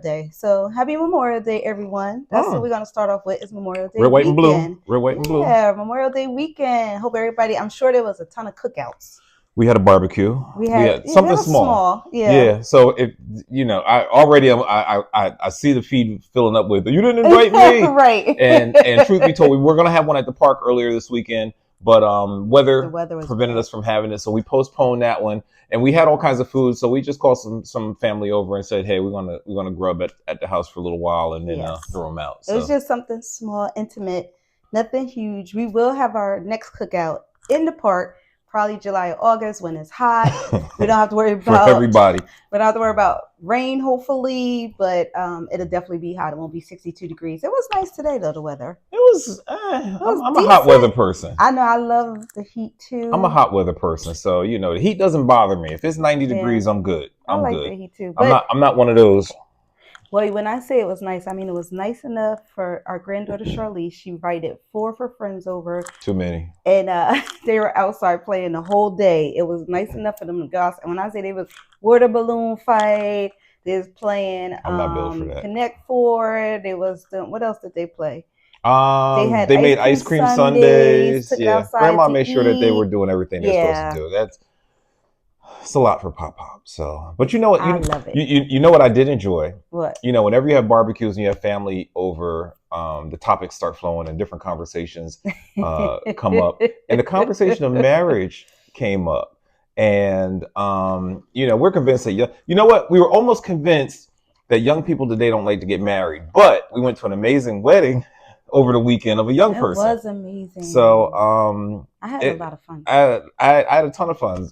Day. So happy Memorial Day, everyone. That's what we're going to start off with is Memorial Day Red, white, and weekend. blue. Red, white, and blue. Yeah, Memorial Day weekend. Hope everybody, I'm sure there was a ton of cookouts. We had a barbecue. We had something it was small. Yeah. So if I already I see the feed filling up with you didn't invite me. Right. And truth be told, we were gonna have one at the park earlier this weekend, but weather prevented us from having it, so we postponed that one. And we had all kinds of food, so we just called some family over and said, hey, we're gonna grub at the house for a little while and then throw them out. So. It was just something small, intimate, nothing huge. We will have our next cookout in the park. Probably July or August when it's hot. We don't have to worry about for everybody. We don't have to worry about rain, hopefully, but it'll definitely be hot. It won't be 62 degrees. It was nice today, though. The weather. It was. I'm a hot weather person. I know. I love the heat too. I'm a hot weather person, so the heat doesn't bother me. If it's 90 degrees, I'm good. I like good. The heat too. I'm not one of those. Well, when I say it was nice, I mean it was nice enough for our granddaughter Charlize. She invited 4 of her friends over. Too many. And they were outside playing the whole day. It was nice enough for them to go outside. And when I say they was water balloon fight, they was playing I'm not built for that. Connect Four. They was what else did they play? They made ice cream sundaes. Yeah, Grandma made sure that they were doing everything they're supposed to do. It's a lot for Pop. So, but you know what? I love it. You know what I did enjoy? What? Whenever you have barbecues and you have family over, the topics start flowing and different conversations come up. And the conversation of marriage came up. And, we're convinced that, you know what? We were almost convinced that young people today don't like to get married. But we went to an amazing wedding over the weekend of a young person. It was amazing. So I had a lot of fun. I had a ton of fun.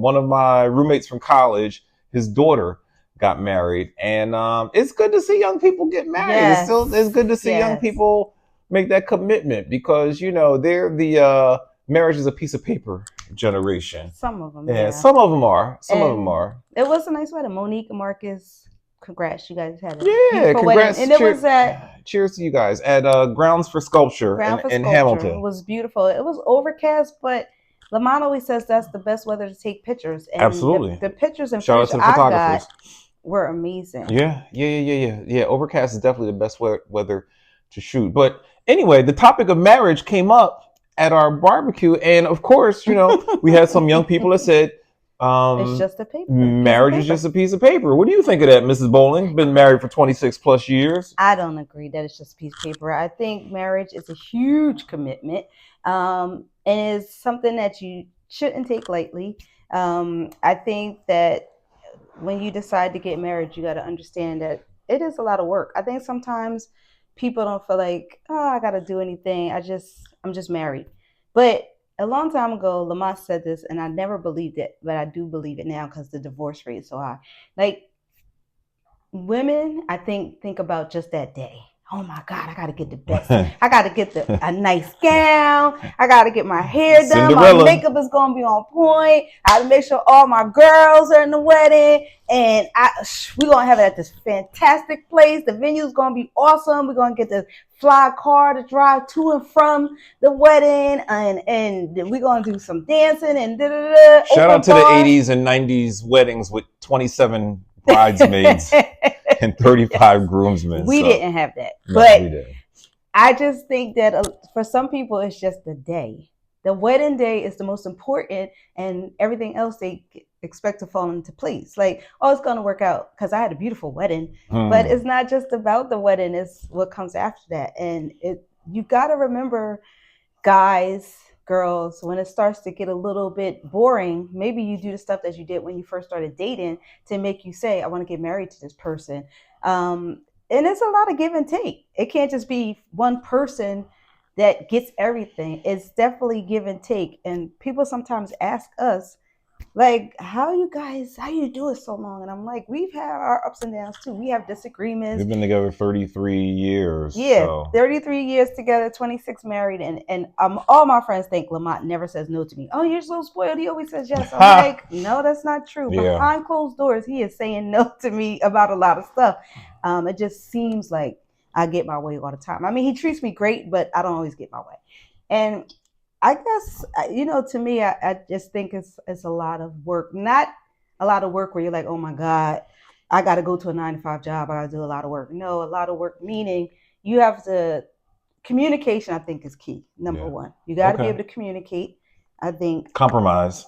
One of my roommates from college, his daughter got married, and it's good to see young people get married. Yes. It's good to see young people make that commitment because they're the marriage is a piece of paper generation. Some of them, some of them are. Some of them are. It was a nice wedding. Monique and Marcus. Congrats, you guys had it. Congrats. And it was at cheers to you guys at Grounds for Sculpture in Hamilton. It was beautiful. It was overcast, but Lamont always says that's the best weather to take pictures. And absolutely. The pictures and shout out to the photographers. Were amazing. Yeah. Overcast is definitely the best weather to shoot. But anyway, the topic of marriage came up at our barbecue, and of course, we had some young people that said, it's just a paper. Marriage is just a piece of paper. What do you think of that, Mrs. Bowling? Been married for 26 plus years. I don't agree that it's just a piece of paper. I think marriage is a huge commitment, and it's something that you shouldn't take lightly. I think that when you decide to get married, you got to understand that it is a lot of work. I think sometimes people don't feel like, I got to do anything. I'm just married, but a long time ago, Lamont said this, and I never believed it, but I do believe it now because the divorce rate is so high. Like, women, I think about just that day. Oh my God, I got to get the best. I got to get a nice gown. I got to get my hair done. Cinderella. My makeup is going to be on point. I got to make sure all my girls are in the wedding. And we're going to have it at this fantastic place. The venue is going to be awesome. We're going to get the fly car to drive to and from the wedding. And we're going to do some dancing and da-da-da. Shout out to the 80s and 90s weddings with 27 bridesmaids and 35 groomsmen. We didn't have that. No, but we didn't. I just think that for some people, it's just the day. The wedding day is the most important, and everything else they expect to fall into place. Like, it's going to work out because I had a beautiful wedding. But it's not just about the wedding. It's what comes after that. And you got to remember, guys, girls, when it starts to get a little bit boring, maybe you do the stuff that you did when you first started dating to make you say, I want to get married to this person. And it's a lot of give and take. It can't just be one person that gets everything. It's definitely give and take. And people sometimes ask us, like, how you do it so long? And I'm like, we've had our ups and downs too. We have disagreements. We've been together 33 years. Yeah, so. 33 years together, 26 married. And all my friends think Lamont never says no to me. Oh, you're so spoiled. He always says yes. I'm like, no, that's not true. Yeah. Behind closed doors, he is saying no to me about a lot of stuff. It just seems like I get my way all the time. I mean, he treats me great, but I don't always get my way. And I guess, to me, I just think it's a lot of work. Not a lot of work where you're like, oh my God, I got to go to a 9 to 5 job. I got to do a lot of work. No, a lot of work meaning you have to communication. I think is key. Number Yeah. one, you got to be Okay. able to communicate. I think Compromise.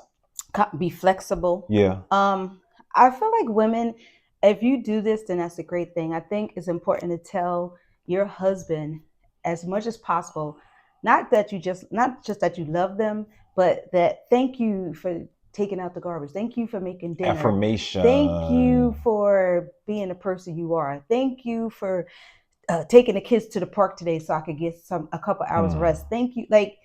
be flexible. Yeah. I feel like women, if you do this, then that's a great thing. I think it's important to tell your husband as much as possible, not just that you love them, but that thank you for taking out the garbage. Thank you for making dinner. Thank you Affirmation. for being the person you are. Thank you for taking the kids to the park today so I could get a couple hours of rest. Thank you. Like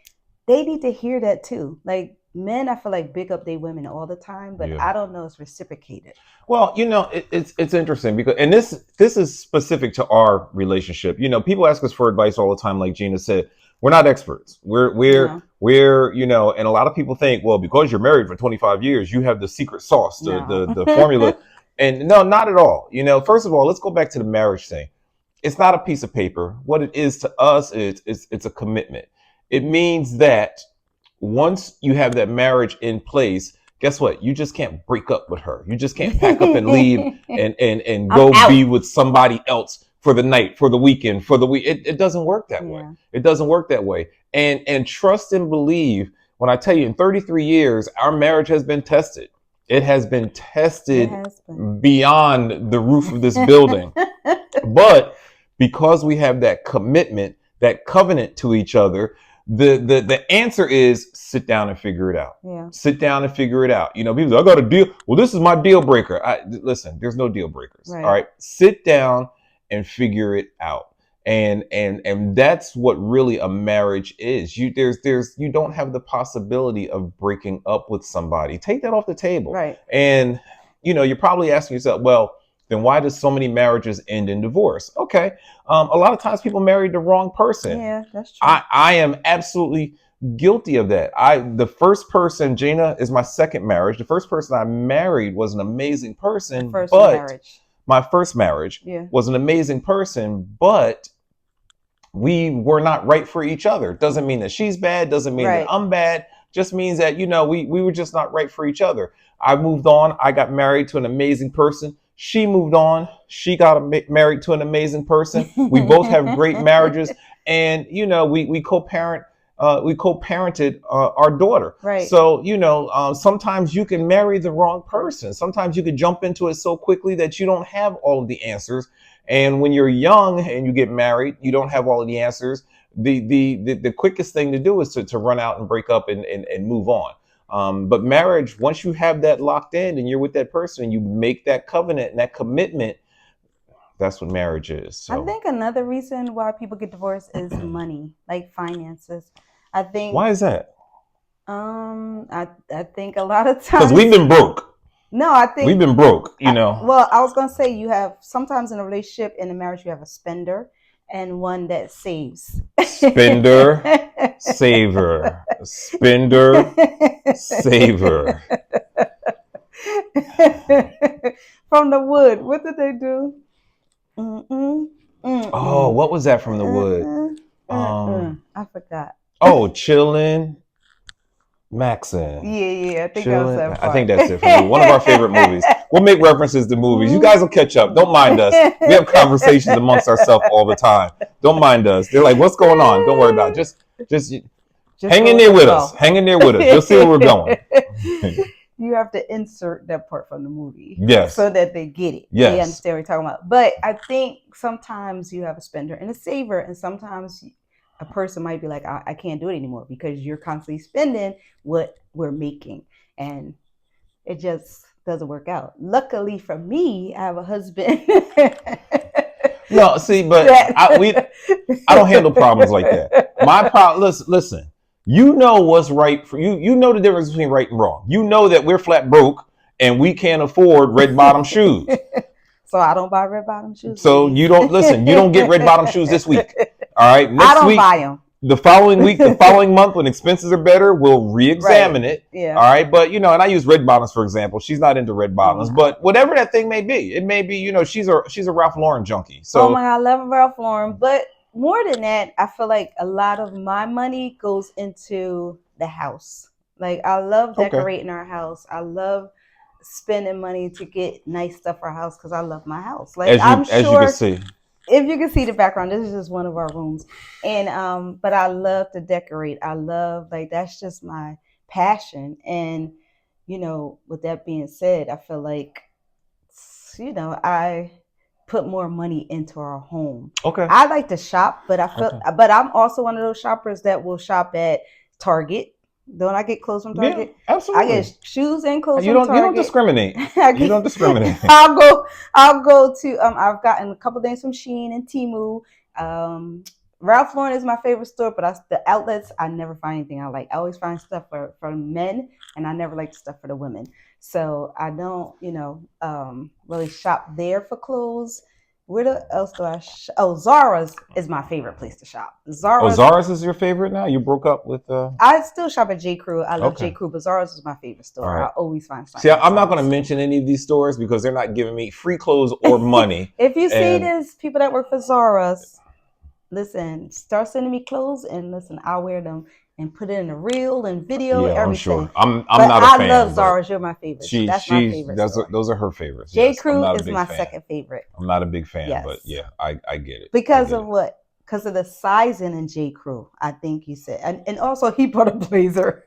they need to hear that too. Like men, I feel like big up their women all the time, but Yeah. I don't know it's reciprocated. Well, it's interesting because, and this is specific to our relationship. People ask us for advice all the time. Like Jeana said, we're not experts. No, We're and a lot of people think, well, because you're married for 25 years, you have the secret sauce, no. the formula, and no, not at all. First of all, let's go back to the marriage thing. It's not a piece of paper. What it is to us is it's a commitment. It means that once you have that marriage in place, guess what? You just can't break up with her. You just can't pack up and leave and I'm go out. be with somebody else for the night, for the weekend, for the week. It doesn't work that way. Yeah. It doesn't work that way. And trust and believe when I tell you, in 33 years, our marriage has been tested. It has been tested Has been. beyond the roof of this building. But because we have that commitment, that covenant to each other, the answer is sit down and figure it out. Yeah. Sit down and figure it out. People say, I got a deal. Well, this is my deal breaker. Listen, there's no deal breakers. Right. All right. Sit down and figure it out. And that's what really a marriage is. You don't have the possibility of breaking up with somebody. Take that off the table. Right. And you're probably asking yourself, well, then why does so many marriages end in divorce? Okay. A lot of times people married the wrong person. Yeah, that's true. I am absolutely guilty of that. The first person, Jeana, is my second marriage. The first person I married was an amazing person, my first marriage was an amazing person, but we were not right for each other. Doesn't mean that she's bad. Doesn't mean that I'm bad. Just means that, we were just not right for each other. I moved on. I got married to an amazing person. She moved on. She got married to an amazing person. We both have great marriages. And, we co-parent. We co-parented our daughter. Right. So, sometimes you can marry the wrong person. Sometimes you can jump into it so quickly that you don't have all of the answers. And when you're young and you get married, you don't have all of the answers. The quickest thing to do is to run out and break up and move on. But marriage, once you have that locked in and you're with that person and you make that covenant and that commitment, that's what marriage is. So. I think another reason why people get divorced is money, like finances. I think. Why is that? I think a lot of times because we've been broke. No, I think we've been broke. Well, I was gonna say you have sometimes in a relationship, in a marriage, you have a spender and one that saves. Spender, saver. Spender, saver. From the wood. What did they do? Oh, what was that from the wood? I forgot. Oh, chillin', Maxin. Yeah. I think that was that part. I think that's it. For me. One of our favorite movies. We'll make references to movies. You guys will catch up. Don't mind us. We have conversations amongst ourselves all the time. Don't mind us. They're like, "What's going on?" Don't worry about it. Just hang in there with us. Hang in there with us. You'll see where we're going. You have to insert that part from the movie. Yes. So that they get it. Yes. They understand what you're talking about. But I think sometimes you have a spender and a saver, and sometimes a person might be like, I can't do it anymore because you're constantly spending what we're making. And it just doesn't work out. Luckily for me, I have a husband. No, see, but I don't handle problems like that. My problem, listen. You know what's right for you. You know the difference between right and wrong. You know that we're flat broke and we can't afford red bottom shoes. So I don't buy red bottom shoes. So you don't listen. You don't get red bottom shoes this week. All right. Next I don't week, buy them. The following week, the following month, when expenses are better, we'll re-examine it. Yeah. All right. But and I use red bottoms for example. She's not into red bottoms, but whatever that thing may be, it may be. She's a Ralph Lauren junkie. So oh my God, I love Ralph Lauren, but more than that, I feel like a lot of my money goes into the house. Like I love decorating our house. I love spending money to get nice stuff for our house because I love my house. Like As I'm you can sure see. if you can see the background, this is just one of our rooms. And but I love to decorate. I love, like, that's just my passion. And with that being said, I feel like I put more money into our home. Okay. I like to shop, but Okay. I'm also one of those shoppers that will shop at Target. Don't I get clothes from Yeah, Target? I absolutely. get shoes and clothes You from don't Target. discriminate. I You get, don't discriminate. I'll go to I've gotten a couple things from Shein and Temu. Um, Ralph Lauren is my favorite store, but the outlets, I never find anything I like. I always find stuff for men, and I never like stuff for the women. So I don't, really shop there for clothes. Where else do I? Oh, Zara's is my favorite place to shop. Oh, Zara's. Zara's is your favorite now? You broke up with I still shop at J. Crew. I love Okay. J. Crew, but Zara's is my favorite All store. right. I always find something. See, I'm not going to mention any of these stores because they're not giving me free clothes or money. If you see this, people that work for Zara's, listen, start sending me clothes, and listen, I'll wear them and put it in a reel and video, yeah, everything. I'm sure. I'm not a fan. I love Zara's. You're my favorite. That's my favorite. Those are her favorites. J. Yes, Crew is my second favorite. I'm not a big fan, Yes. but yeah, I get it. Because of what? Because of the sizing in J. Crew, I think you said. And also he bought a blazer.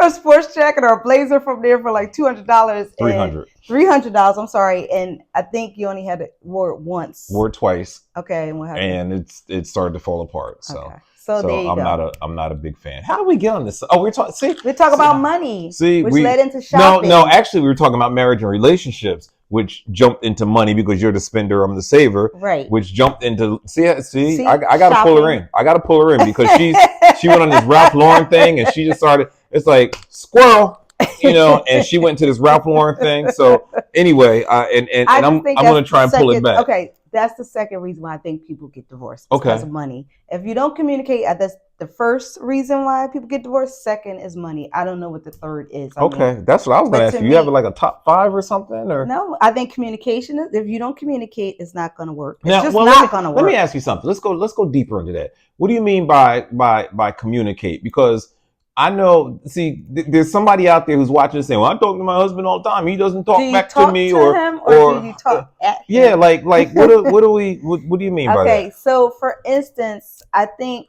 A sports jacket or a blazer from there for like $200. $300. I'm sorry, and I think you only wore it once. Wore it twice. Okay, and it started to fall apart. So, okay. So there you I'm not a big fan. How do we get on this? Oh, we're talking about money. See, which led into shopping. No, actually, we were talking about marriage and relationships, which jumped into money because you're the spender, I'm the saver. Right. Which jumped into see, I got to pull her in. I got to pull her in because she went on this Ralph Lauren thing and she just started. It's like squirrel. And she went to this Ralph Lauren thing. So anyway, I'm going to try and pull it back. Okay, that's the second reason why I think people get divorced. Because of money. If you don't communicate, that's the first reason why people get divorced. Second is money. I don't know what the third is. That's what I was going to ask you. You have like a top 5 or something, or no? I think communication. If you don't communicate, it's not going to work. It's not going to work. Let me ask you something. Let's go deeper into that. What do you mean by communicate? Because I know, there's somebody out there who's watching and saying, well, I talk to my husband all the time. He doesn't talk back to me, or do you talk at him? Yeah, like what do you mean by that? Okay, so for instance, I think,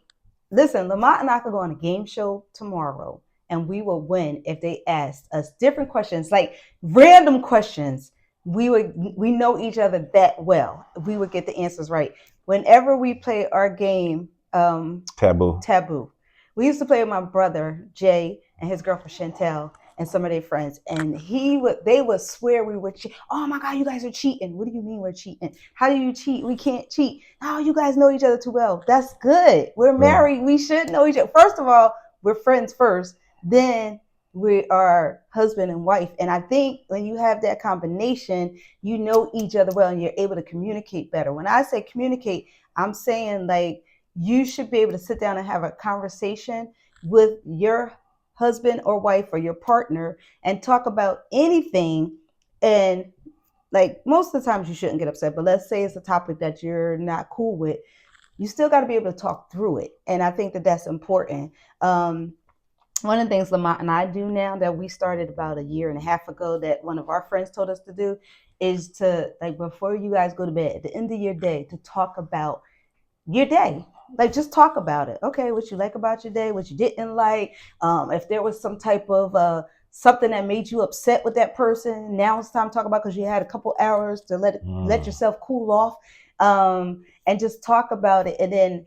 listen, Lamont and I could go on a game show tomorrow and we will win if they asked us different questions, like random questions. We know each other that well. We would get the answers right. Whenever we play our game, Taboo. We used to play with my brother, Jay, and his girlfriend, Chantel, and some of their friends. And they would swear we were cheating. Oh my God, you guys are cheating. What do you mean we're cheating? How do you cheat? We can't cheat. Oh, you guys know each other too well. That's good. We're married. We should know each other. First of all, we're friends first. Then we are husband and wife. And I think when you have that combination, you know each other well and you're able to communicate better. When I say communicate, I'm saying like, you should be able to sit down and have a conversation with your husband or wife or your partner and talk about anything. And like most of the times you shouldn't get upset, but let's say it's a topic that you're not cool with. You still got to be able to talk through it. And I think that that's important. One of the things Lamont and I do now that we started about a year and a half ago that one of our friends told us to do is to, like, before you guys go to bed, at the end of your day, to talk about your day. Like, just talk about it. Okay, what you like about your day, what you didn't like. If there was some type of something that made you upset with that person, now it's time to talk about because you had a couple hours to let yourself cool off. And just talk about it. And then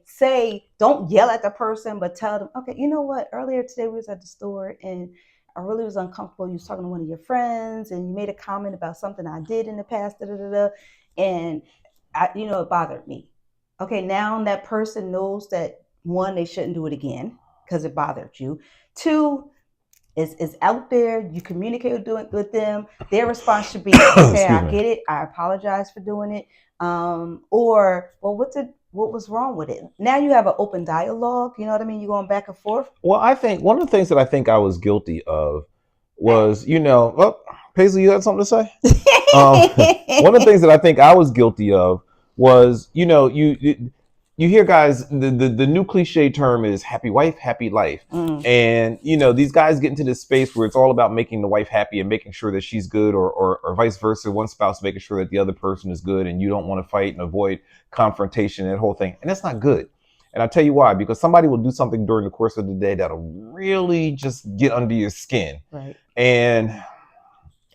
don't yell at the person, but tell them, okay, you know what? Earlier today we was at the store and I really was uncomfortable. You was talking to one of your friends and you made a comment about something I did in the past, and it bothered me. Okay, now that person knows that, one, they shouldn't do it again because it bothered you. Two, it's out there. You communicate with them. Their response should be, okay, I get it. I apologize for doing it. Or, well, what was wrong with it? Now you have an open dialogue. You know what I mean? You're going back and forth. Well, I think one of the things that I think I was guilty of was, Paisley, you had something to say? One of the things that I think I was guilty of was, you hear guys, the new cliche term is happy wife, happy life. And, these guys get into this space where it's all about making the wife happy and making sure that she's good, or vice versa. One spouse making sure that the other person is good, and you don't want to fight and avoid confrontation, that whole thing. And that's not good. And I'll tell you why, because somebody will do something during the course of the day that'll really just get under your skin. Right. And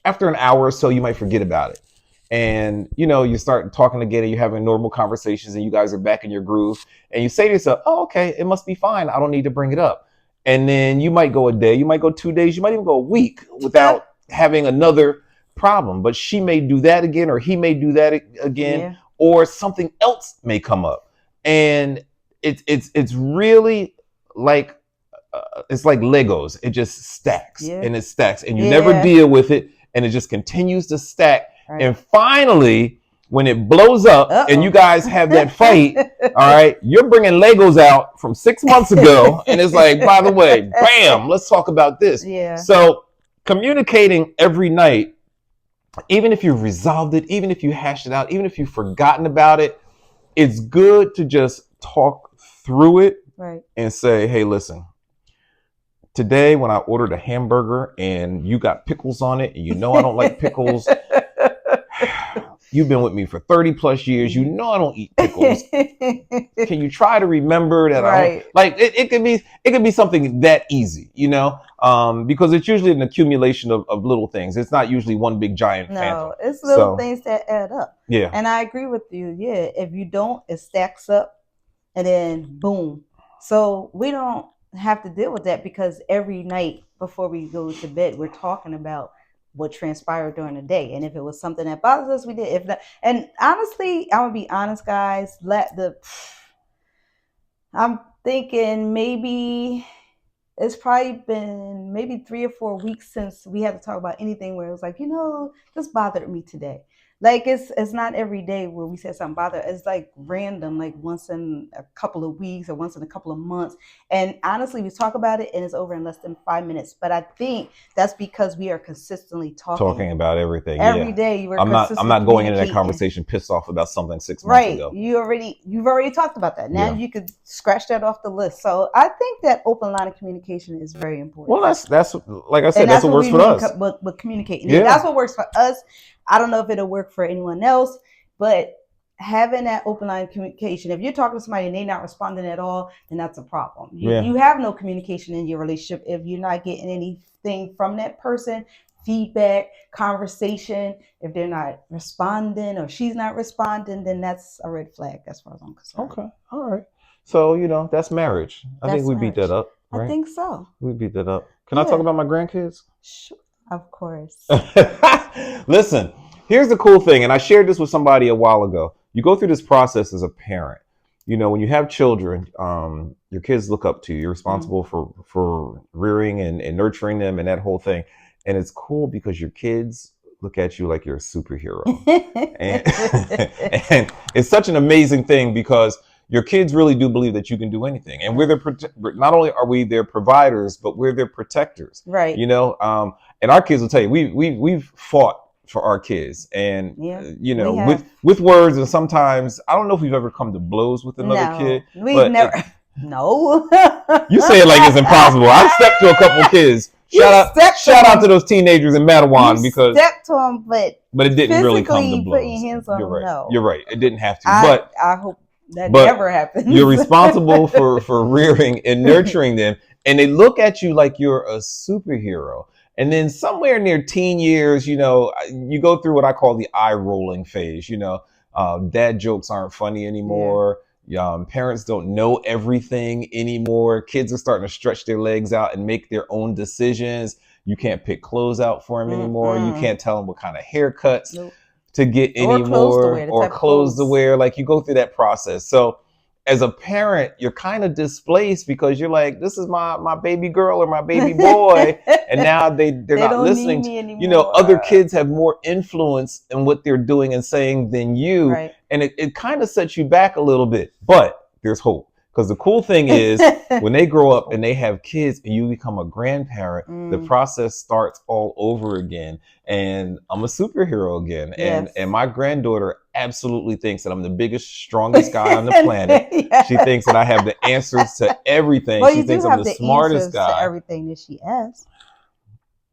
after an hour or so, you might forget about it. And, you start talking again, and you're having normal conversations, and you guys are back in your groove. And you say to yourself, oh, okay, it must be fine. I don't need to bring it up. And then you might go a day, you might go 2 days, you might even go a week without having another problem. But she may do that again, or he may do that again, or something else may come up. And it's really like, it's like Legos. It just stacks and it stacks, and you never deal with it. And it just continues to stack. Right. And finally, when it blows up and you guys have that fight, all right, you're bringing Legos out from 6 months ago. And it's like, by the way, bam, let's talk about this. Yeah. So communicating every night, even if you've resolved it, even if you hashed it out, even if you've forgotten about it, it's good to just talk through it and say, hey, listen. Today, when I ordered a hamburger and you got pickles on it, and I don't like pickles, you've been with me for 30 plus years. I don't eat pickles. Can you try to remember that? Right. It could be something that easy, because it's usually an accumulation of little things. It's not usually one big giant phantom. No, it's little things that add up. Yeah. And I agree with you. Yeah. If you don't, it stacks up, and then boom. So we don't have to deal with that, because every night before we go to bed, we're talking about what transpired during the day. And if it was something that bothers us, we did. If not, and honestly, I'm gonna be honest, guys, I'm thinking maybe it's probably been maybe 3 or 4 weeks since we had to talk about anything where it was like, this bothered me today. Like it's not every day where we said something bothered. It's like random, like once in a couple of weeks or once in a couple of months. And honestly, we talk about it and it's over in less than 5 minutes. But I think that's because we are consistly talking about everything every day. I'm not going into that conversation pissed off about something 6 months ago. You've already talked about that. Now you could scratch that off the list. So I think that open line of communication is very important. Well, that's like I said, that's what works for us. But communicating, that's what works for us. I don't know if it'll work for anyone else, but having that open line of communication, if you're talking to somebody and they're not responding at all, then that's a problem. You have no communication in your relationship if you're not getting anything from that person, feedback, conversation. If they're not responding or she's not responding, then that's a red flag as far as I'm concerned. Okay. All right. So, that's marriage. I think we beat that up. Right? I think so. We beat that up. Can I talk about my grandkids? Sure. Of course. Listen, here's the cool thing, and I shared this with somebody a while ago. You go through this process as a parent. When you have children, your kids look up to you. You're responsible for rearing and nurturing them and that whole thing. And it's cool because your kids look at you like you're a superhero. and it's such an amazing thing because your kids really do believe that you can do anything. And not only are we their providers, but we're their protectors. Right. And our kids will tell you, we've fought for our kids, and with words, and sometimes I don't know if we've ever come to blows with another kid. We've never. No. You say it like it's impossible. I've stepped to a couple of kids. Shout out to those teenagers in Madawan because stepped to them, but it didn't really come to blows. Putting hands on them, no. You're right. It didn't have to. But I hope that never happens. You're responsible for rearing and nurturing them, and they look at you like you're a superhero. And then somewhere near teen years, you go through what I call the eye rolling phase. Dad jokes aren't funny anymore. Parents don't know everything anymore. Kids are starting to stretch their legs out and make their own decisions. You can't pick clothes out for them anymore. You can't tell them what kind of haircuts to get anymore or clothes to wear. Like you go through that process. So as a parent, you're kind of displaced because you're like, this is my baby girl or my baby boy. And now they're not listening. Other kids have more influence in what they're doing and saying than you. Right. And it kind of sets you back a little bit. But there's hope Because the cool thing is when they grow up and they have kids and you become a grandparent, the process starts all over again. And I'm a superhero again. Yes. And my granddaughter absolutely thinks that I'm the biggest, strongest guy on the planet. Yeah. She thinks that I have the answers to everything. Well, She you thinks do I'm have the the smartest answers guy. to everything that she asks.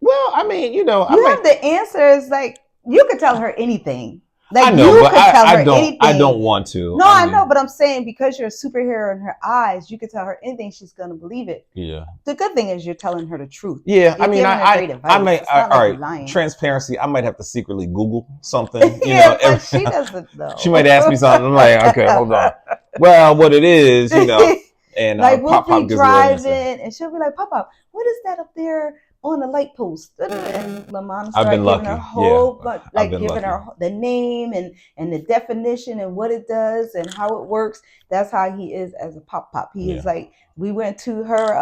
Well, I mean, you know, You have the answers. Like, you could tell her anything. Like, I know, you but could tell her I don't. anything. I don't want to. No, I know, but I'm saying because you're a superhero in her eyes, you could tell her anything. She's gonna believe it. Yeah. The good thing is you're telling her the truth. Yeah, You're I mean, I might. All right, transparency. I might have to secretly Google something. You know, but she doesn't know. She might ask me something. I'm like, okay, hold on. Well, what it is, you know, and like we'll Pop be driving, and she'll be like, "Pop, what is that up there on the light post?" And Lamont started giving her whole, giving her the name and the definition and what it does and how it works. That's how he is as a Pop. He is like, we went to her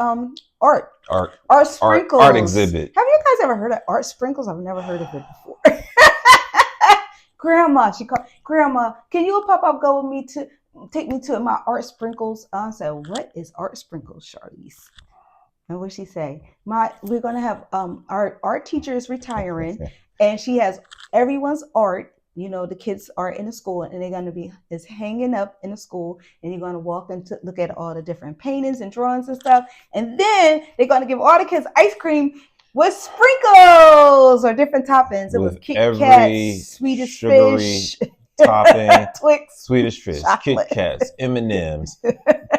art sprinkles art exhibit. Have you guys ever heard of art sprinkles? I've never heard of it before. Grandma, she called, Grandma, can you and Pop go with me to take me to my art sprinkles? I said, what is art sprinkles, Charlize? And what she say? We're gonna have our art teacher is retiring, and she has everyone's art. You know, the kids are in the school, and they're gonna be hanging up in the school, and you're gonna walk in to look at all the different paintings and drawings and stuff, and then they're gonna give all the kids ice cream with sprinkles or different toppings. It was Kit Kat, Swedish Fish, topping, Twix, Swedish Fish, Kit Kats, M&Ms,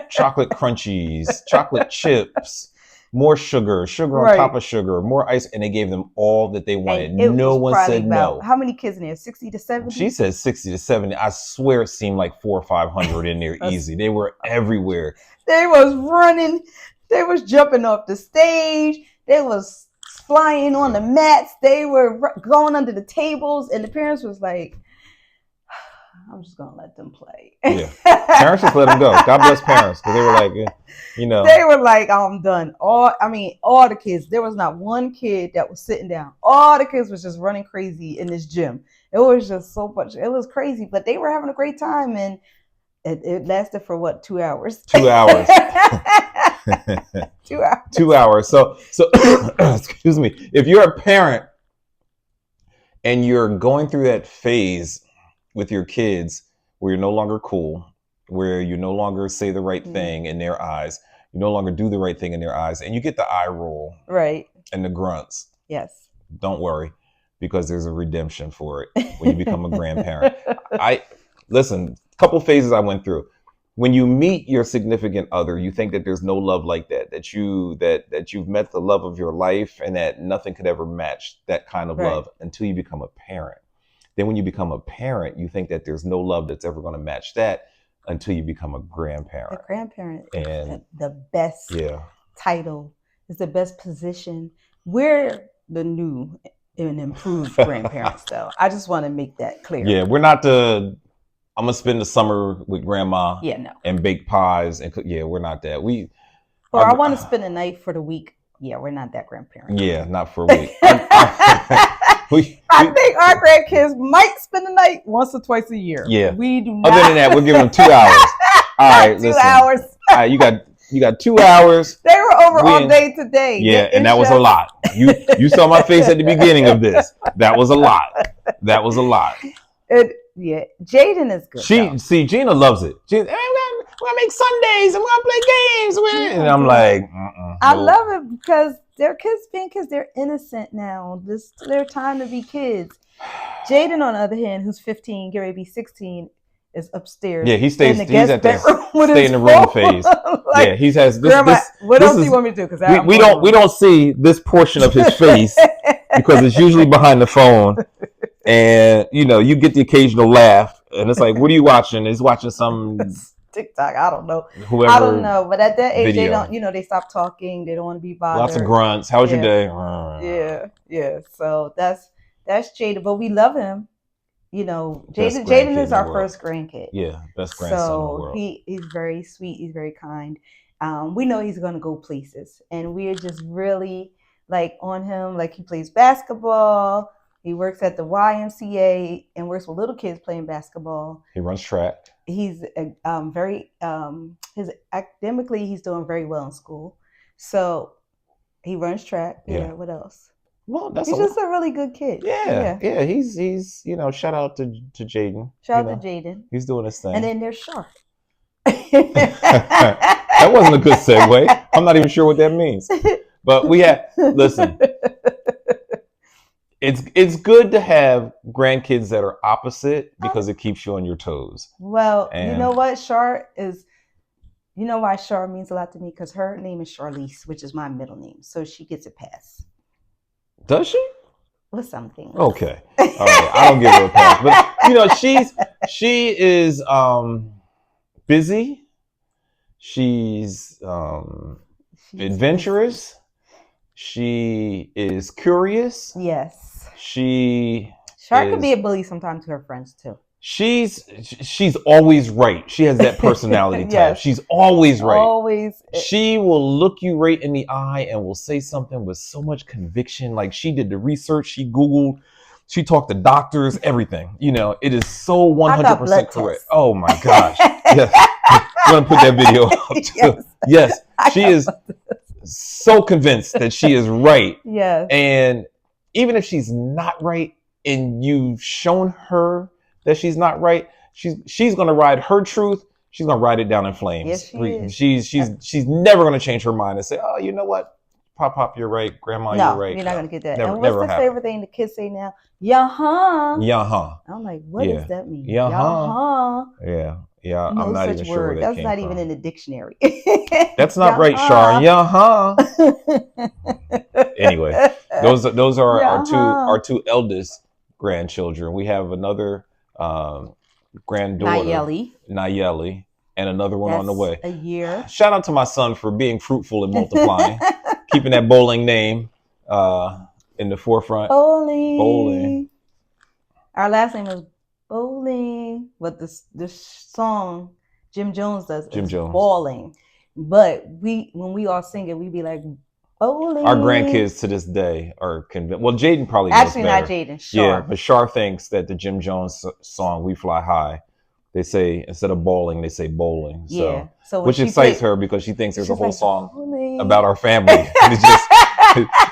chocolate crunchies, chocolate chips. More sugar on top of sugar, more ice, and they gave them all that they wanted. No one said no. How many kids in there? 60 to 70? She said 60 to 70. I swear it seemed like 400 or 500 in there easy. They were everywhere. They was running. They was jumping off the stage. They was flying on the mats. They were going under the tables, and the parents was like, I'm just gonna let them play. Yeah, parents just let them go. God bless parents, because they were like, you know, they were like, I'm done. All the kids. There was not one kid that was sitting down. All the kids was just running crazy in this gym. It was just so much. It was crazy, but they were having a great time, and it lasted for what, 2 hours? 2 hours. 2 hours. 2 hours. So excuse me. If you're a parent and you're going through that phase with your kids where you're no longer cool, where you no longer say the right thing in their eyes, you no longer do the right thing in their eyes, and you get the eye roll, right, and the grunts. Yes. Don't worry, because there's a redemption for it when you become a grandparent. Listen, a couple phases I went through. When you meet your significant other, you think that there's no love like that you've met the love of your life, and that nothing could ever match that kind of love until you become a parent. Then when you become a parent, you think that there's no love that's ever going to match that until you become a grandparent. A grandparent, and the best title, is the best position. We're the new and improved grandparents, though. I just want to make that clear. Yeah, we're not I'm gonna spend the summer with grandma. Yeah, no. And bake pies and cook. Yeah, we're not that. I want to spend a night for the week. Yeah, we're not that grandparent. Yeah, not for a week. I think our grandkids might spend the night once or twice a year. Yeah, we do not. Other than that, we're giving them 2 hours. All right, 2 hours. All right, you got 2 hours. They were over all day today. Yeah, and that was a lot. You saw my face at the beginning of this. That was a lot. That was a lot. Yeah, Jaden is good. Jeana loves it. We're gonna make Sundays and we're gonna play games. And I'm like, I love it because they're kids being kids. They're innocent now. This is their time to be kids. Jaden, on the other hand, who's 15, get ready to be 16, is upstairs. Yeah, he stays. He's at the stay in the room phase. Yeah, he has this. Grandma, what else do you want me to do? Because we don't see this portion of his face because it's usually behind the phone. And you get the occasional laugh, and it's like, "What are you watching?" He's watching some TikTok. I don't know. Whoever. I don't know. But at that age, video. They don't. They stop talking. They don't want to be bothered. Lots of grunts. How was your day? Yeah. So that's Jada, but we love him. Jaden is our first grandkid. Yeah, best grandson in the world. He's very sweet. He's very kind. We know he's going to go places, and we're just really on him. He plays basketball. He works at the YMCA and works with little kids playing basketball. He runs track. He's very his academically he's doing very well in school. So he runs track. Yeah. What else? Well, he's just a really good kid. Yeah. He's shout out to Jaden. Shout out to Jaden. He's doing his thing. And then there's Shar. That wasn't a good segue. I'm not even sure what that means. But listen. It's good to have grandkids that are opposite because it keeps you on your toes. Well, you know what? Shar is, you know why Shar means a lot to me? Because her name is Charlize, which is my middle name. So she gets a pass. Does she? Or something. Okay. All right. I don't give her a pass. But, she is busy. She's adventurous. She is curious. Yes. Shar could be a bully sometimes to her friends too. She's always right. She has that personality type. Yes. She's always right. Always. She will look you right in the eye and will say something with so much conviction. Like she did the research, she Googled, she talked to doctors, everything. It is so 100% correct. Oh my gosh. Yes. I'm going to put that video up too. Yes. She is so convinced that she is right. Yes. And even if she's not right and you've shown her that she's not right, she's going to ride her truth. She's going to ride it down in flames. Yes, she is. She's never going to change her mind and say, oh, you know what? Pop, you're right. Grandma, you're right. You're not going to get that. Never, and what's the favorite thing the kids say now? Yeah-huh. Yeah-huh. I'm like, what does that mean? Yeah-huh. Yeah. I'm not even sure where that That's came not from. even in the dictionary. That's not right, Shar. Yeah-huh. Anyway, those are our two eldest grandchildren. We have another granddaughter, Nayeli, and another one on the way. A year. Shout out to my son for being fruitful and multiplying, keeping that bowling name in the forefront. Bowling. Our last name is Bowling, but this song Jim Jones does is Bowling. But when we all sing it, we be like bowling. Our grandkids to this day are convinced. Well, Jaden probably knows actually better. Not Jaden. Shar. Yeah, but Shar thinks that the Jim Jones song "We Fly High," they say instead of bowling, they say bowling. Yeah. So which excites her because she thinks there's a whole song about our family.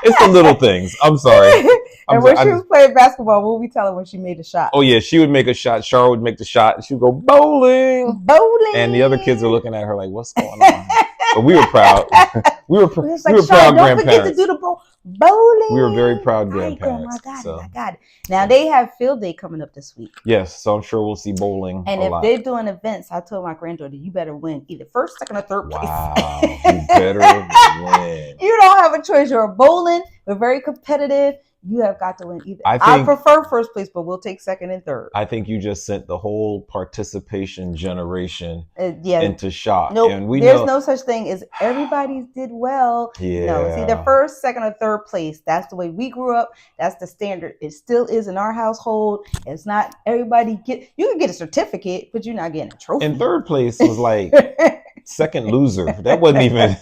It's the little things. I'm sorry. And when she was playing basketball, what would we tell her when she made a shot? Oh yeah, she would make a shot. Shar would make the shot, and she would go bowling. And the other kids are looking at her like, "What's going on?" But we were proud. We were proud grandparents. Don't forget to do the bowling. We were very proud grandparents. I got it. Now they have field day coming up this week. Yes, so I'm sure we'll see bowling. And if they're doing events, I told my granddaughter, you better win either first, second, or third place. Wow, you better win. You don't have a choice. You're bowling. We're very competitive. You have got to win either. I prefer first place, but we'll take second and third. I think you just sent the whole participation generation into shock. Nope, and there's no such thing as everybody did well. Yeah. No, it's either first, second, or third place. That's the way we grew up. That's the standard. It still is in our household. It's not everybody you can get a certificate, but you're not getting a trophy. And third place was like second loser. That wasn't even.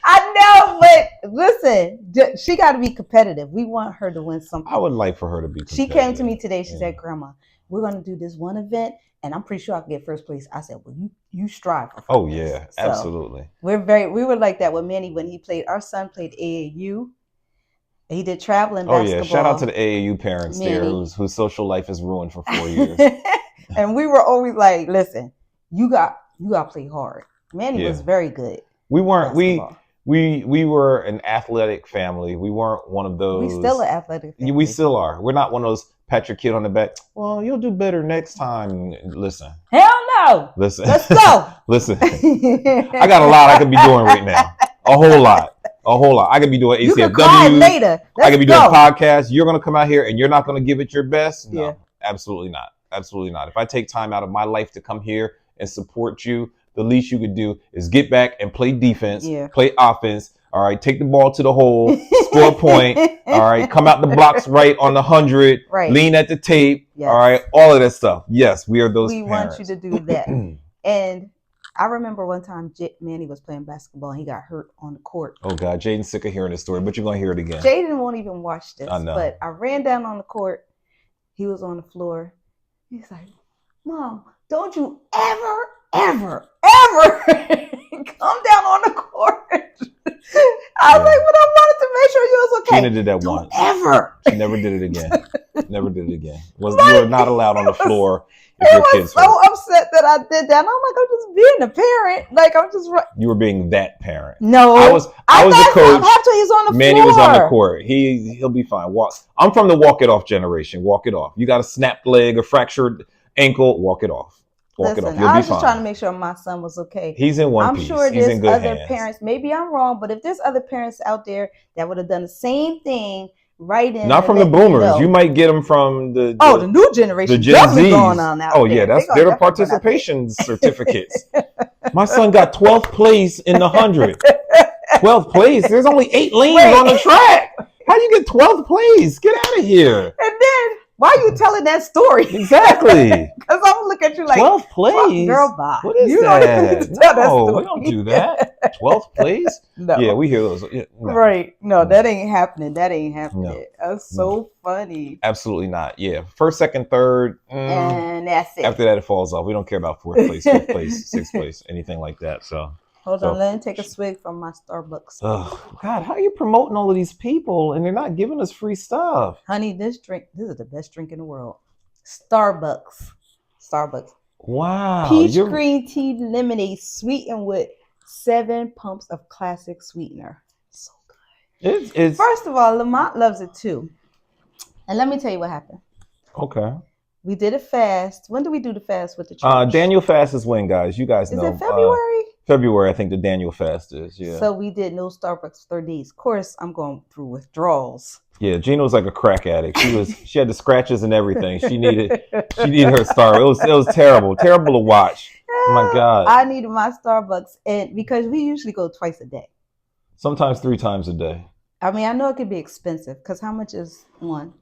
I know, but listen, she got to be competitive. We want her to win something. I would like for her to be competitive. She came to me today. She said, Grandma, we're going to do this one event, and I'm pretty sure I can get first place. I said, well, you strive for first place. Oh, yeah, absolutely. We were like that with Manny when he played. Our son played AAU. He did traveling basketball. Oh, yeah. Shout out to the AAU parents there whose social life is ruined for 4 years. And we were always like, listen, you got to play hard. Manny was very good. We weren't. We were an athletic family. We weren't one of those. We still an athletic family. We still are. We're not one of those pat your kid on the back. Well, you'll do better next time. Listen. Hell no. Listen. Let's go. Listen. I got a lot I could be doing right now. A whole lot. I could be doing ACFW. You can cry later. I could be doing podcasts. You're going to come out here and you're not going to give it your best? No, absolutely not. Absolutely not. If I take time out of my life to come here and support you, the least you could do is get back and play defense, play offense. All right, take the ball to the hole, score a point. All right, come out the blocks right on the 100, lean at the tape. All right, all of that stuff. Yes, we are those parents. Want you to do that. And I remember one time Manny was playing basketball and he got hurt on the court. Oh God, Jaden's sick of hearing this story, but you're gonna hear it again. Jaden won't even watch this. I know. But I ran down on the court. He was on the floor. He's like, Mom, don't you ever come down on the court. I was like, but I wanted to make sure you was okay. Gina did that don't once. Ever. She never did it again. Never did it again. You were not allowed on the floor if your kids were. I was so upset that I did that. And I'm like, I'm just being a parent. Like, I'm just. You were being that parent. No, I was the coach. He's on the Manny floor. was on the court. He'll be fine. I'm from the walk it off generation. Walk it off. You got a snapped leg, a fractured ankle. Walk it off. Listen, I was just trying to make sure my son was okay. He's in one piece. I'm sure He's there's in good other hands. parents. Maybe I'm wrong, but if there's other parents out there that would have done the same thing, right in. Not from the boomers. You might get them from the new generation. The Gen Zs. Going on out there. That's their participation certificates. My son got 12th place in the 100. 12th place? There's only 8 lanes on the track. How do you get 12th place? Get out of here. And then, why are you telling that story? Exactly. Because I'm looking at you like 12th place. Girl, bye. What is that? No, we don't do that. 12th place? No. Yeah, we hear those. No. Right. No, that ain't happening. No. That's so funny. Absolutely not. Yeah. First, second, third. And that's it. After that, it falls off. We don't care about 4th place, 5th place, 6th place, anything like that. So. Hold on, let me take a swig from my Starbucks. Oh, God, how are you promoting all of these people and they're not giving us free stuff? Honey, this is the best drink in the world. Starbucks. Wow. Peach green tea lemonade sweetened with 7 pumps of classic sweetener. So good. It's First of all, Lamont loves it too. And let me tell you what happened. Okay. We did a fast. When do we do the fast with the church? Daniel fast is when, guys? You guys know. Is it February? February, I think the Daniel fast is. Yeah. So we did no Starbucks for 30 days. Of course, I'm going through withdrawals. Yeah, Gina was like a crack addict. She had the scratches and everything. She needed her Starbucks. It was terrible to watch. Oh my God. I needed my Starbucks, and because we usually go twice a day. Sometimes 3 times a day. I mean, I know it could be expensive because how much is one?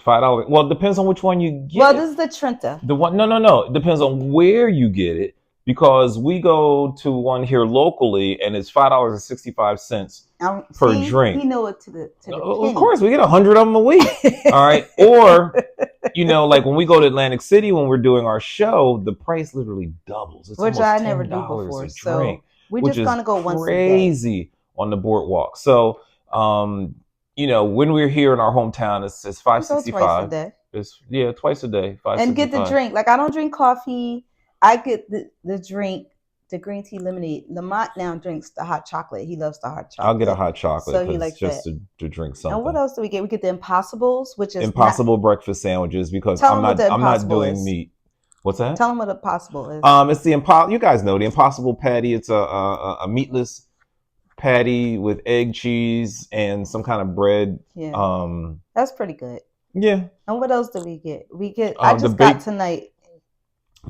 $5. Well, it depends on which one you get. Well, this is the Trenta. The one, no. It depends on where you get it because we go to one here locally and it's $5.65 per drink. We know it to the Of course, we get 100 of them a week. All right, or like when we go to Atlantic City when we're doing our show, the price literally doubles. It's which I never do before. So we're just gonna go once a day. Crazy on the boardwalk. So. When we're here in our hometown, it's $5.65. Twice a day. It's twice a day. $5.65. And get the drink. Like I don't drink coffee. I get the drink, the green tea lemonade. Lamont now drinks the hot chocolate. He loves the hot chocolate. I'll get a hot chocolate. So he likes just that. to drink something. And what else do we get? We get the Impossibles, which is Impossible breakfast sandwiches because I'm not doing meat. What's that? Tell them what Impossible is. It's the Impossible. You guys know the Impossible patty. It's a meatless patty with egg, cheese, and some kind of bread. Yeah. That's pretty good. Yeah. And what else do we get? I just got tonight.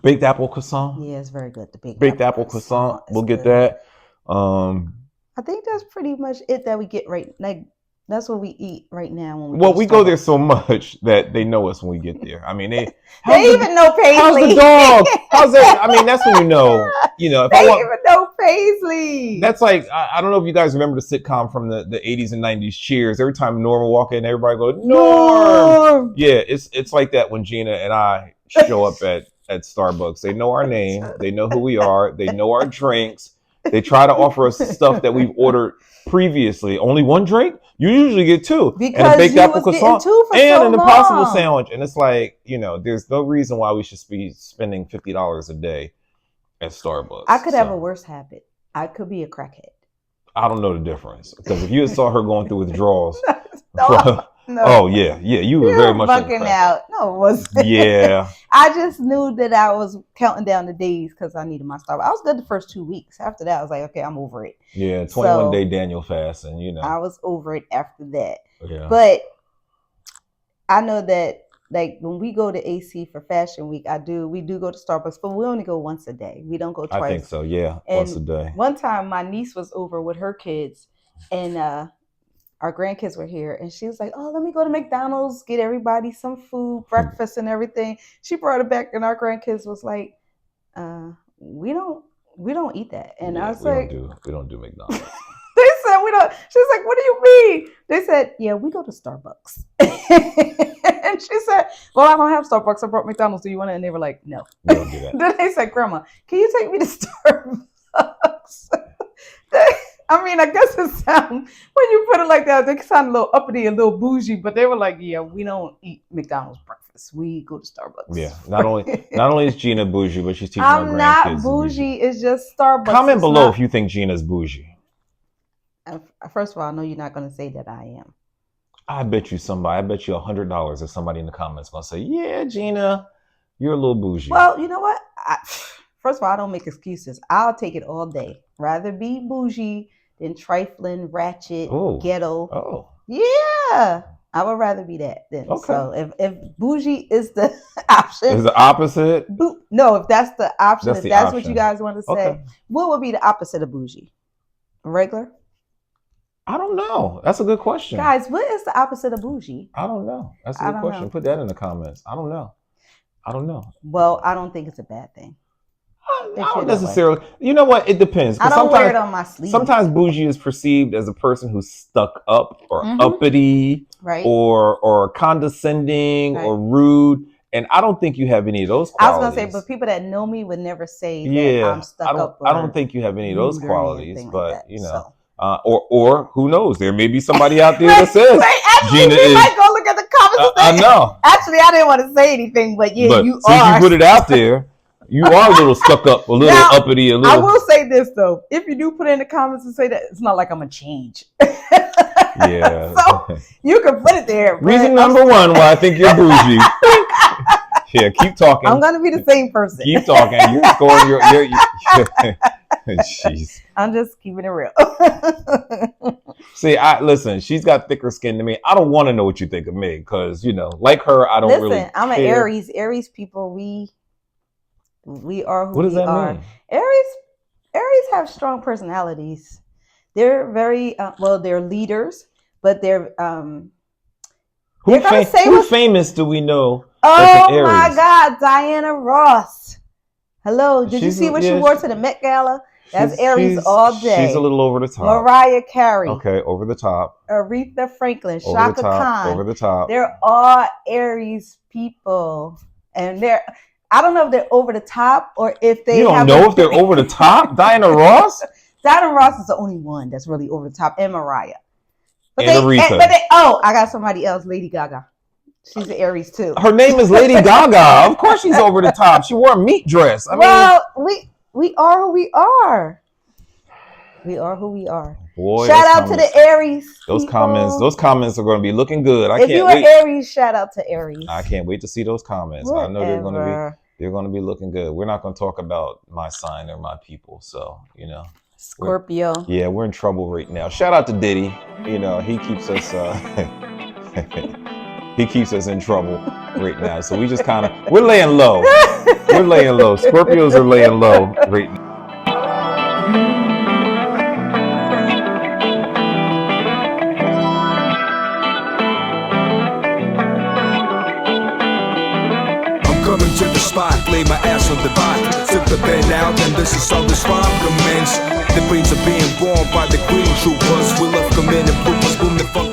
Baked apple croissant. Yeah, it's very good. The baked apple croissant. We'll get that. I think that's pretty much it that we get right. Like that's what we eat right now. When we go there so much that they know us when we get there. I mean, they even know Paisley. How's the dog? How's that? I mean, that's when you know. If they even know Paisley. That's like I don't know if you guys remember the sitcom from the 80s and 90s, Cheers. Every time Norm will walk in, everybody go Norm. Yeah, it's like that when Gina and I show up at Starbucks. They know our name. They know who we are. They know our drinks. They try to offer us stuff that we've ordered previously. Only one drink? You usually get 2. Because and a baked apple croissant and an Impossible long. sandwich. And it's like, there's no reason why we should be spending $50 a day at Starbucks. I could have a worse habit. I could be a crackhead. I don't know the difference. Because if you saw her going through withdrawals. No. Oh, yeah. You were very much bucking out. No, it wasn't. Yeah. I just knew that I was counting down the days because I needed my Starbucks. I was good the first 2 weeks. After that, I was like, okay, I'm over it. Yeah, 21-day Daniel fast, and I was over it after that. Yeah. But I know that, like, when we go to AC for Fashion Week, we do go to Starbucks, but we only go once a day. We don't go twice. I think so, yeah, and once a day. One time, my niece was over with her kids, and our grandkids were here, and she was like, oh, let me go to McDonald's, get everybody some food, breakfast and everything. She brought it back, and our grandkids was like, we don't We don't eat that. And I Yeah, was like, we don't do McDonald's. they said we don't. She's like, what do you mean? They said, yeah, we go to Starbucks. And she said, well, I don't have Starbucks. I brought McDonald's. Do you want it? And they were like, no. We don't do that. Then they said, Grandma, can you take me to Starbucks? I mean, I guess it sounds, when you put it like that, they sound a little uppity, a little bougie, but they were like, yeah, we don't eat McDonald's breakfast. We go to Starbucks. Yeah. Not only is Jeana bougie, but she's teaching our grandkids. I'm not bougie. It's just Starbucks. Comment it's below not, if you think Gina's bougie. First of all, I know you're not going to say that I am. I bet you $100 if somebody in the comments going to say, yeah, Jeana, you're a little bougie. Well, you know what? First of all, I don't make excuses. I'll take it all day. Rather be bougie than trifling, ratchet, ghetto. Oh. Yeah. I would rather be that then. Okay. So if bougie is the option. Is the opposite? No, if that's the option, if that's option. what you guys want to say, Okay. What would be the opposite of bougie? Regular? I don't know. That's a good question. Guys, what is the opposite of bougie? I don't know. That's a good question. Put that in the comments. I don't know. Well, I don't think it's a bad thing. I don't necessarily. You know what? It depends. I don't wear it on my sleeve. Sometimes bougie is perceived as a person who's stuck up or uppity, right? or condescending or rude. And I don't think you have any of those qualities. I was gonna say, but people that know me would never say that I'm stuck up. I don't think you have any of those qualities. But like you know. Or who knows? There may be somebody out there that says Gina is. Might go look at the comments. I know. Actually, I didn't want to say anything, but yeah, you are. Since you put it out there, you are a little stuck up, a little uppity, a little. I will say this though: if you do put in the comments and say that, it's not like I'm gonna change. Yeah. So you can put it there. Reason number one why I think you're bougie. Yeah, keep talking. I'm gonna be the same person. Keep talking. You're scoring your jeez. I'm just keeping it real. See, listen, she's got thicker skin than me. I don't want to know what you think of me because, you know, like her, I don't really care. I'm an Aries. Aries people, we are who we are. What does that mean? Aries have strong personalities. They're very, they're leaders, but they're, who famous do we know? Oh my God, Diana Ross. Hello, did you see what she wore to the Met Gala? That's Aries all day. She's a little over the top. Mariah Carey. Okay, over the top. Aretha Franklin, Shaka Khan. Over the top. They're all Aries people. And I don't know if they're over the top or if they You don't know if they're over the top? Diana Ross? Diana Ross is the only one that's really over the top, and Mariah. But Aretha. I got somebody else, Lady Gaga. She's an Aries too. Her name is Lady Gaga. Of course she's over the top. She wore a meat dress. We are who we are. We are who we are. Boy, shout out to the Aries. Those comments are going to be looking good. If you are Aries, shout out to Aries. I can't wait to see those comments. Whatever. I know they're going to be looking good. We're not going to talk about my sign or my people, so you know. Scorpio. We're in trouble right now. Shout out to Diddy. You know, he keeps us he keeps us in trouble right now. So we just we're laying low. We're laying low. Scorpios are laying low right now. To the spot, lay my ass on the bot, took the pen out, and this is how this rhyme commence. The brains are being born by the green troopers. We love coming and bloopers, boom the funk.